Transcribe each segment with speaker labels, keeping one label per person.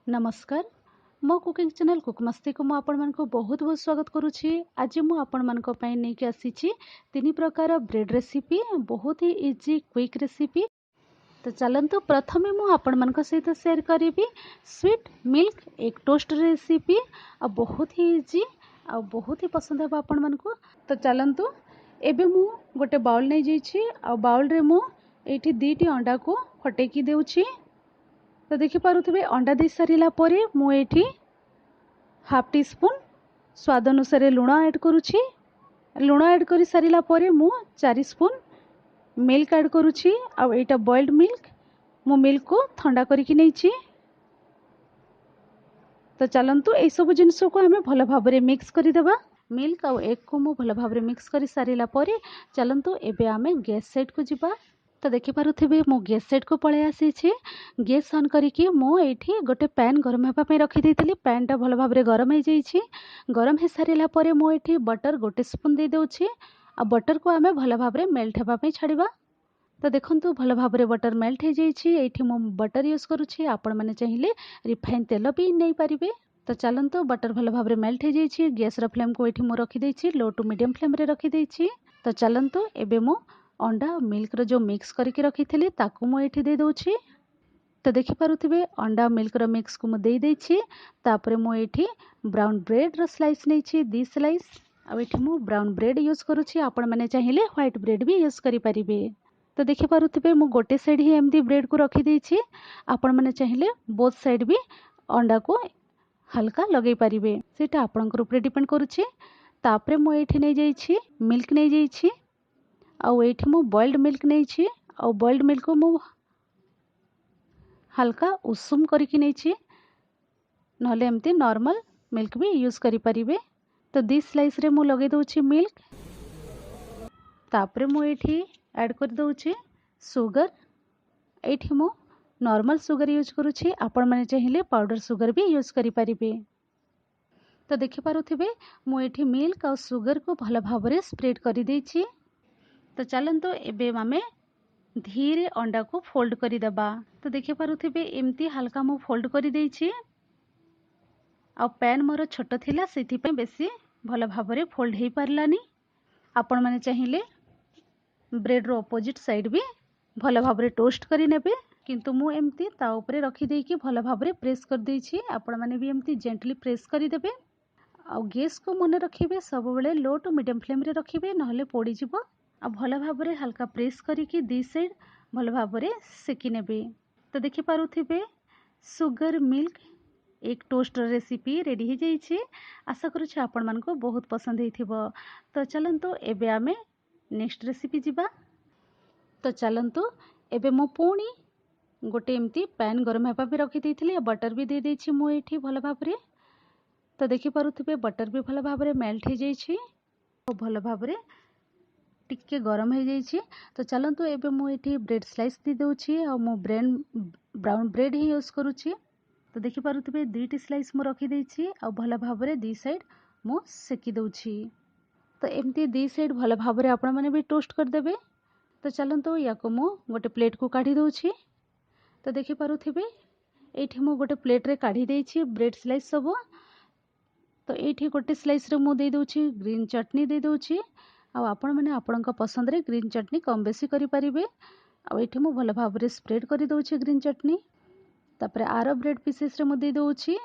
Speaker 1: नमस्कार मो cooking channel कुकमस्ती को आपण मानक बहुत बहुत स्वागत करुछि। आज मु आपण मानक पई नै के आसीछि तीन प्रकार ब्रेड रेसिपी, बहुत ही इजी क्विक रेसिपी। तो चलंतु प्रथमे मु आपण मानक सहित शेयर करिवि स्वीट मिल्क एक टोस्ट रेसिपी। आ बहुत ही इजी आ बहुत ही पसंद हे आपण मानक। तो चलंतु एबे मु गोटे बाउल नै जैछि आ बाउल रे मु एठी दीटी अंडा को फटेकी देउछि। तो देखि पारुथिबे अंडा दे सारिला परे मु एठी हाफ टी स्पून स्वाद अनुसार लुण ऐड करुछि। लुण ऐड करि सारिला परे मु 4 स्पून मिल्क ऐड करुछि। आ एटा बॉइल्ड मिल्क मु मिल्क को ठंडा करिकि नैछि। तो चलंतु ए सब जिंस को हमें भल भाबरे मिक्स करि देबा। मिल्क आ एग को मु भल भाबरे मिक्स करि सारिला परे चलंतु एबे हमें गैस सेट को जिबा। तो देखि पारुथिबे मो गैस सेट को पळे आसीछि। गैस ऑन करिकि मो एठी गोटे पैन गरम हेबा पे रखि देइतली। पैन टा भल भाबरे गरम हे जाइछि। गरम हे सारिला परे मो एठी बटर गोटे स्पून दे देउछि। आ बटर को हमें भल भाबरे मेल्ट हेबा पे छाड़िबा। तो देखंतु भल भाबरे बटर मेल्ट हे जाइछि। एठी मो बटर यूज करूछि, आपण माने चाहिए रिफाइन तेल भी नै पारिबे। तो चलंतु बटर भल भाबरे मेल्ट हे जाइछि। गैस रो फ्लेम को एठी मो रखि देइछि, लो टू मीडियम फ्लेम रे रखि देइछि। तो चलंतु एबे मो अंडा मिल्क रो जो मिक्स करके रखी थी ताकू मु एठी दे दउछि। तो देखि पारुथिबे अंडा मिल्क रो मिक्स को मु दे देछि। तापरे मु एठी ब्राउन ब्रेड रो स्लाइस नैछि, 2 स्लाइस। आ एठी मु ब्राउन ब्रेड यूज करूछि, आपण माने चाहिए व्हाइट ब्रेड भी यूज करि परिबे। तो देखि पारुथिबे मु गोटे साइड ही एमदी ब्रेड को रखी देछि। आपण माने चाहिए बोथ साइड भी अंडा को हल्का लगे परिबे, सेटा आपनकर ऊपर डिपेंड करूछि। तापरे मु एठी नै जाइछि मिल्क नै जाइछि। आउ एठी मु बॉइल्ड मिल्क नैछि। आउ बॉइल्ड मिल्क को मु हल्का उषुम करिकि नैछि, नहले एमती नॉर्मल मिल्क भी यूज करि परिबे। तो 2 स्लाइस रे मु लगे दउछि मिल्क। तापरे मु एठी ऐड कर दउछि सुगर। एठी मु नॉर्मल सुगर यूज करूछि, आपण माने चाहिए पाउडर सुगर भी यूज करि परिबे। तो देखि पारुथिबे मु एठी मिल्क आ सुगर को भल भाबरे स्प्रेड करि देछि। तो चलंतु एबे आमे धीरे अंडा को फोल्ड करि दबा। तो देखि पारुथिबे एमती हल्का मु फोल्ड करि देछि। आ पैन मोर छोट थिला सेथि पे बेसी भल भाबरे फोल्ड हे पारलानी। आपण माने चाहिए ब्रेड रो अपोजिट साइड भी भल भाबरे टोस्ट करि नेबे, किंतु मु एमती ता ऊपर रखि देकी भल भाबरे प्रेस कर देछि। आपण माने भी एमती जेंटली प्रेस करि देबे। आ गैस को मने रखिबे सब बेले लो टू मीडियम फ्लेम रे रखिबे, नहले पोड़ी जिवो। आ भल भाबरे हल्का प्रेस करिकी दी साइड भल भाबरे सेकी नेबे। तो देखि पारुथिबे सुगर मिल्क एक टोस्ट रेसिपी रेडी हो जाइए। आशा करुछि आपण मानको बहुत पसंद हेथिबो। तो चलंतु एबे आमे नेक्स्ट रेसिपी जिबा। तो चलंतु एबे मो पुणी गोटे एमती पैन गरम हेबा पे रखि देइथिले, बटर भी दे देछि मु एठी भल भाबरे। तो देखि पारुथिबे बटर भी भल भाबरे मेल्ट हो जाइछि और भल भाबरे टिके गरम हो जाइछि। तो चलंतु एबे मु एठी ब्रेड स्लाइस दे दउछि आ मु ब्राउन ब्रेड ही यूज करूछि। तो देखि पारुथिबे 2टी स्लाइस मु रखि देछि आ भल भाबरे दी साइड मु सेकी दउछि। तो एमती दी साइड भल भाबरे आपण माने भी टोस्ट कर देबे। तो चलंतु याको मु गोटे प्लेट को काढी दउछि। तो देखि पारुथिबे एठी मु गोटे प्लेट रे काढी देछि ब्रेड स्लाइस सब। तो एठी गोटे स्लाइस रे मु दे दउछि ग्रीन चटनी दे दउछि। आ आपण माने आपणक पसंद रे ग्रीन चटनी कम बेसी करि परिबे। आ एठी मु भल भाबरे स्प्रेड करि दउछि ग्रीन चटनी। तापरे आरो ब्रेड पीसेस रे मु दे दउछि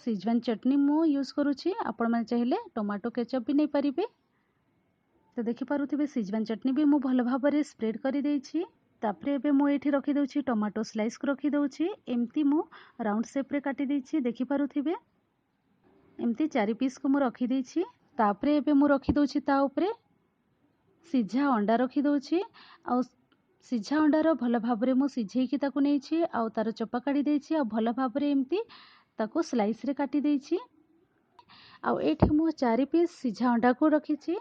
Speaker 1: सिजवान चटनी मु यूज करूछि, आपण माने चाहिए टोमाटो केचप भी नै परिबे। तो देखि पारुथिबे सिजवान चटनी भी मु भल भाबरे स्प्रेड करि देछि। तापरे एबे मु एठी रखि दउछि टोमाटो स्लाइस को रखि दउछि। एमती मु राउंड शेप रे काटि देछि। देखि पारुथिबे एमती 4 पीस को मु रखि देछि। तापरे एबे मु रखि दउछि ता ऊपरे सिझा अंडा रखि दउछि। आ सिझा अंडार भल भाबरे मु सिझेइकी ताकू नेछि आ तार चपा काढी देछि। आ भल भाबरे एमती ताकू स्लाइस रे काटि देछि। आ एठी मु 4 पीस सिझा अंडा को रखिछि।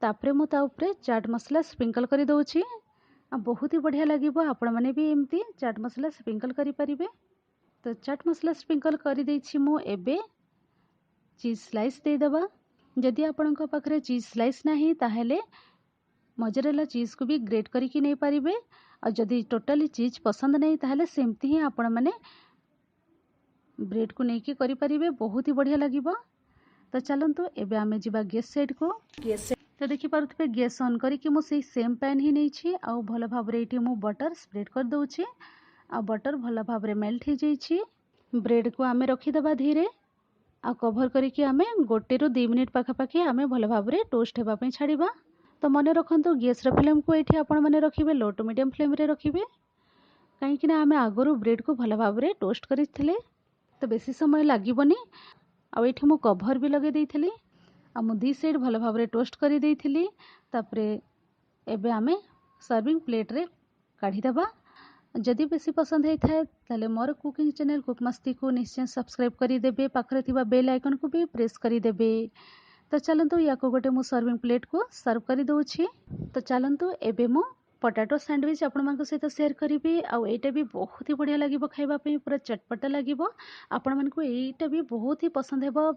Speaker 1: तापरे मु ता ऊपरे चाट मसला स्प्रिंकल करि दउछि। आ बहुत ही बढ़िया लागिबो, आपण माने भी एमती चाट मसला स्प्रिंकल करि परिबे। तो चाट मसला स्प्रिंकल करि देछि मु। एबे चीज स्लाइस दे दबा। जदि आपणक पाखरे चीज स्लाइस नाही ताहेले मोजरेला चीज को भी ग्रेट करिकि नै पारिबे। आ जदि टोटली चीज पसंद नहीं ताहेले सेमती ही आपण माने ब्रेड को लेकिन करें बहुत ही बढ़िया लगे। तो चलतु एबे आमे जिबा गैस साइड को। तो देखिपे गैस ऑन करके मुझे सेम पैन ही नहीं आउ भल भाव ये बटर स्प्रेड कर दूची आ बटर भल भाव मेल्ट हो जाइए। ब्रेड को आमे रखीदे धीरे आ कभर करके आमे 1 ରୁ 2 मिनिट पाखापाखि आमे भल भाव टोस्ट होगापी छाड़ा। तो मन रखु गैस फ्लेम को ये आपण मैंने रखिए लो टू मीडियम फ्लेम रखिए कहीं आमे आगु ब्रेड को भल भाव टोस्ट करते तो बेसी समय लगभग आठ मु कभर भी लगे देइथिली आ मु दी साइड भल भाव टोस्ट कर देइथिली। तापरे एबे आमे सर्विंग प्लेट रे काढ़ी दबा। जदि बेसी पसंद होता है ताले मोर कुकिंग चैनल कुक मस्ती को निश्चय सब्सक्राइब करेंगे, पाखरे थिबा बेल आइकन को भी प्रेस करेंगे। तो चलतु या गोटे मु सर्विंग प्लेट को सर्व कर दूची। तो चलतु एबे मु पोटैटो सैंडविच आपण मानक सहित शेयर करी आउ एटा भी बहुत ही बढ़िया लगे खाइबा पे पूरा चटपटा लगे आपण मानक एटा भी बहुत ही पसंद है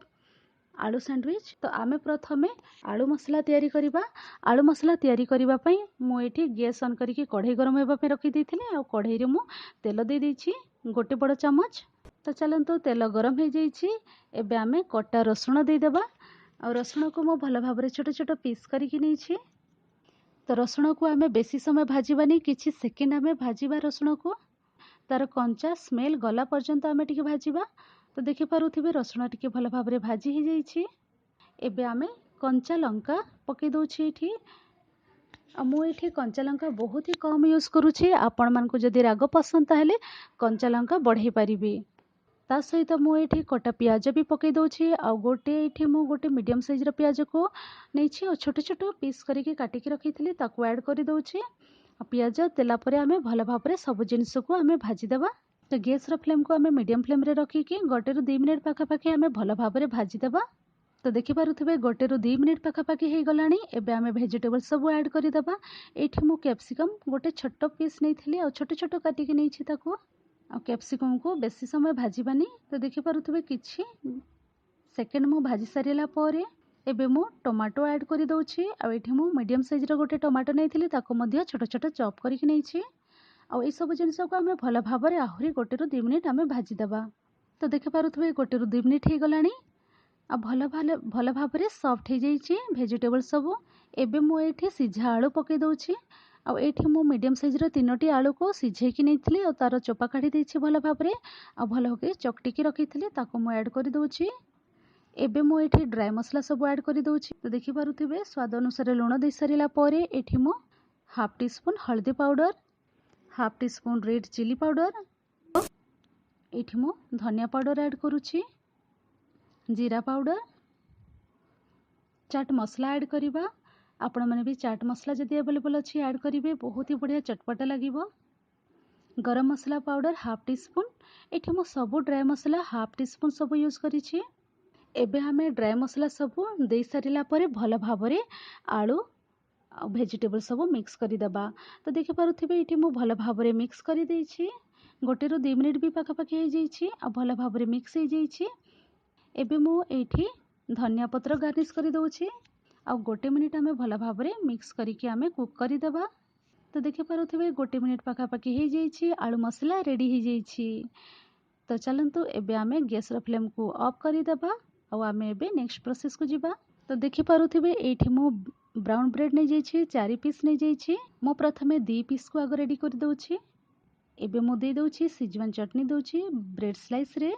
Speaker 1: आलू सैंडविच। तो आमे प्रथमे आलू मसला तैयारी करिबा। आलू मसला तैयारी करिबा पई मु एठी गैस ऑन करके कढ़ाई गरम हेबा पे रखी देथिले आ कढ़ाई रे मु तेल दे देछि 1 बड़ चम्मच। तो चलंतु तेल गरम हो जाइछि एबे आमे कटा रसुण दे देबा आ रसुण को मु भल भाव छोट छोट पीस करके नहीं। तो रसुण को आमे बेसी समय भाजबानी किछि सेकेंड आमे भाजिबा रसुण को तार कंचा स्मेल गला पर्यंत आमे टिके भाजिबा। तो देखि पारुथिबे रसुण टिके भल भाव भाजी ही जाइछि। एबे आमे कंचा लंका पके दोछि एठी आ मु एठी कंचा लंका बहुत ही कम यूज करूछि। आपण मानकु जदि राग पसंद ताहेले कंचा लंका बढ़ाई पारिबे। ता सहित मु एठी कटा प्याज भी पके दोछि आ गोटे मीडियम साइज रो प्याज को नैछि और छोट छोट पीस करके काटिकी रखिथिली ताकू ऐड कर दोछि। प्याज देला परे आमे भल भाव सब जिनिस को आमे भाजी देबा। तो गैस रो फ्लेम को आमे मीडियम फ्लेम रे रखिकी 1 ରୁ 2 मिनिट पाखापाखि आमे भल भाव भाजी देबा। तो देखि पारुथिबे 1 ରୁ 2 मिनिट पाखापाखि हो गलानी। एबे आमे वेजिटेबल सब ऐड कर देबा। एठी मु कैप्सिकम गोटे छोट पीस नैथिली आ छोट छोट काटिकी नैछि ताकू आ कैप्सिकम को बेसी समय भाजीबानी। तो देखि पारुथिबे किछि सेकेंड मु भाजी सारिला परे एबे मु टमाटो ऐड कर दोछि आ एठी मु मीडियम साइज रो गोटे टमाटो नैथिली ताकू मध्य छोट छोट चॉप करके नैछि आ ए सब जिनिस को आमे भल भाव आहुरी 1 ରୁ 2 मिनिट आमे भाजी देबा। तो देखि पारुथिबे 1 ରୁ 2 मिनिट हो गलानी आ भल भाव सॉफ्ट हो जाइछि वेजिटेबल सब। एबे मु एठी सिझा आलू पके दोछि आ एठी मु मीडियम साइज रो 3टी आलू को सिझेकी नैथिली आ तार चोपा काढी देछि भल भाव आ भल होके चकटिकी रखिथिली ताकू मु ऐड कर दोछि। एबे मु एठी ड्राई मसला सब ऐड कर दोछि। तो देखि पारुथिबे स्वाद अनुसार लूण दे सारिला परे एठी मु हाफ टी स्पून हल्दी powder, half teaspoon red chilli powder, एठी मु धनिया पाउडर ऐड करूछि, जीरा पाउडर, चाट मसला ऐड करिबा। आपण माने भी चाट मसला जदि अवेलेबल अछि ऐड करिवे बहुत ही बढ़िया चटपटा लागिबो। गरम मसला पाउडर हाफ टी स्पून। एठी मु सब ड्राई मसला हाफ टी स्पून सब यूज करिछि। एबे हमें ड्राई मसला सब दे सारिला परे भल भाव आलू आ वेजिटेबल सब मिक्स कर देबा। तो देखि पारुथिबे एठी मु भल भाव मिक्स कर देछि 1 ରୁ 2 मिनिट भी पाखापाखि हो जाइछि आ भल भाव मिक्स हो जाइछि। एबे मु एठी धनिया पत्र गार्निश कर दोछि आ 1 मिनिट आमे भल भाव मिक्स करके आमे कुक कर देबा। तो देखि पारुथिबे 1 मिनिट पाखापाखि हो जाइछि आलू मसला रेडी हो जाइछि। तो चलंतु एबे आमे गैस रो फ्लेम को ऑफ कर देबा आ आमे एबे नेक्स्ट प्रोसेस को जिबा। तो देखि पारुथिबे एठी मु ब्राउन ब्रेड नै जाइछि 4 पीस नै जाइछि। मु प्रथमे 2 पीस को आगे रेडी कर दोछि। एबे मु दे दोछि सिजवान चटनी दोछि ब्रेड स्लाइस रे।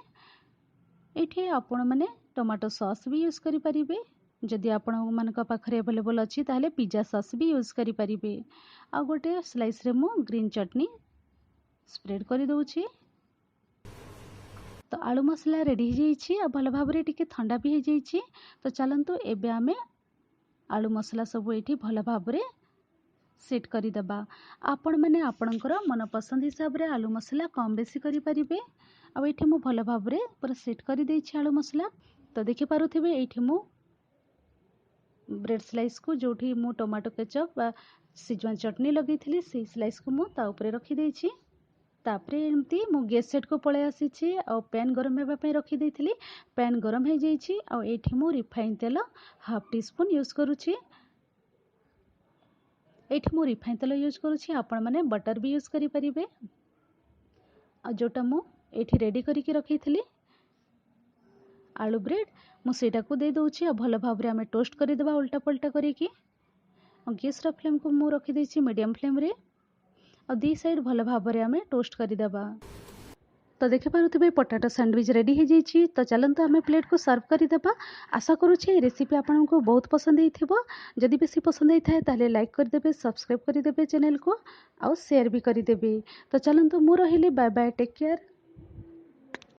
Speaker 1: एठी आपण माने टमाटो सॉस भी यूज करि परिबे। जदि आपण मानक पाखरे अवेलेबल अछि ताहले पिज्जा सॉस भी यूज करि परिबे। आ गोटे स्लाइस रे मु ग्रीन चटनी स्प्रेड कर दोछि। तो आलू मसला रेडी हो जाइछि आ भल भाव टिके ठंडा भी हो जाइछि। तो चलंतु एबे आमे आलू मसला सब एठी भल भाव सेट कर देबा। आपण माने आपणकर मन पसंद हिसाब रे आलू मसला कम बेसी करि परिबे। आ एठी मु भल भाव पूरा सेट कर देछि आलू मसला। तो देखि पारुथिबे एठी मु ब्रेड स्लाइस को जोठी मु टमाटो केचप सिजवान चटनी लगैथिली से स्लाइस को मु ता ऊपर रखी देछि। तापरे एमती मु गैस सेट को पळे आसीछि आ पैन गरम हेबा पे रखी देथिली। पैन गरम हे जाइछि आ एठी मु रिफाइन तेल हाफ टी स्पून यूज करूछि। एठी मु रिफाइन तेल यूज करूछि आपण माने बटर भी यूज करि परिबे। आ जोटा मु एठी रेडी करिके रखिथिली आलू ब्रेड मुझे दे दूची भल भाव आम टोस्ट करदे उल्टा पल्टा करी गैस फ्लेम को मु रखीदे मीडियम फ्लेम रे और दी साइड भल भाव आम टोस्ट करदेबा। तो देखिपे पोटाटो सैंडविच रेडी हो जाइए। तो चलते आम प्लेट को सर्व करदेबा। आशा करुच्छे रेसिपी आपको बहुत पसंद हो। जदि बेसी पसंद होता है ताहले लाइक करदेबे, सब्सक्राइब करदेबे चैनल को, आउ शेयर भी करदेबे। तो चलते मु रहिली, बाय बाय, टेक केयर।